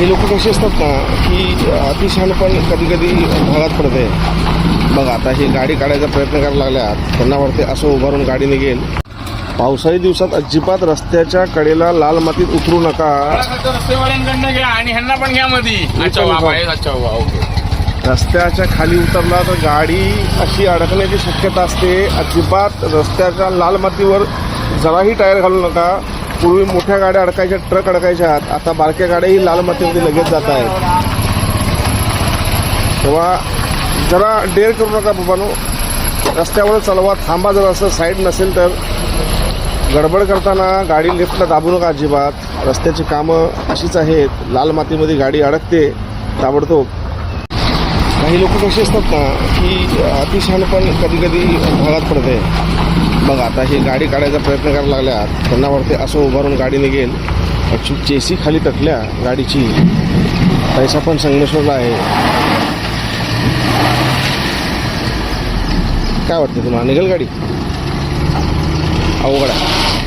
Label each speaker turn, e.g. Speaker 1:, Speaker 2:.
Speaker 1: काही लोक कसे असतात ना की अतिशहाण पण कधी कधी भागात पडते. मग आता ही गाडी काढायचा प्रयत्न करायला लागल्यात, त्यांना वाटते असं उभारून गाडी निघेल. पावसाळी दिवसात अजिबात रस्त्याच्या कडेला लाल मातीत उतरू नका.
Speaker 2: रस्तेवाल्यांकडनं घ्या आणि ह्यांना पण घ्या मध्ये. अच्छा ओके.
Speaker 1: रस्त्याच्या खाली उतरला तर गाडी अशी अडकण्याची शक्यता असते. अजिबात रस्त्याच्या लाल मातीवर जराही टायर घालू नका. पूर्वी मोठ्या गाड्या अडकायच्या, ट्रक अडकायच्या, आता बारक्या गाड्याही लाल मातीमध्ये लगेच जात आहेत. तेव्हा जरा डेअर करू नका बाबांनो. रस्त्यावर चालवा, थांबा. जर असं साईड नसेल तर गडबड करताना गाडी लेफ्टला दाबू नका अजिबात. रस्त्याची कामं अशीच आहेत, लाल मातीमध्ये गाडी अडकते ताबडतोब. काही लोक कसे असतात ना की अतिशहाण पण कधी कधी भागात पडते. मग आता ही गाडी काढायचा प्रयत्न करायला लागल्यात, त्यांना वाटते असं उभारून गाडी निघेल. ॲक्च्युली चेसी खाली टाकल्या गाडीची. पैसा पण संगमेश्वरला आहे. काय वाटतं तुम्हाला, निघेल गाडी? अवघड आहे.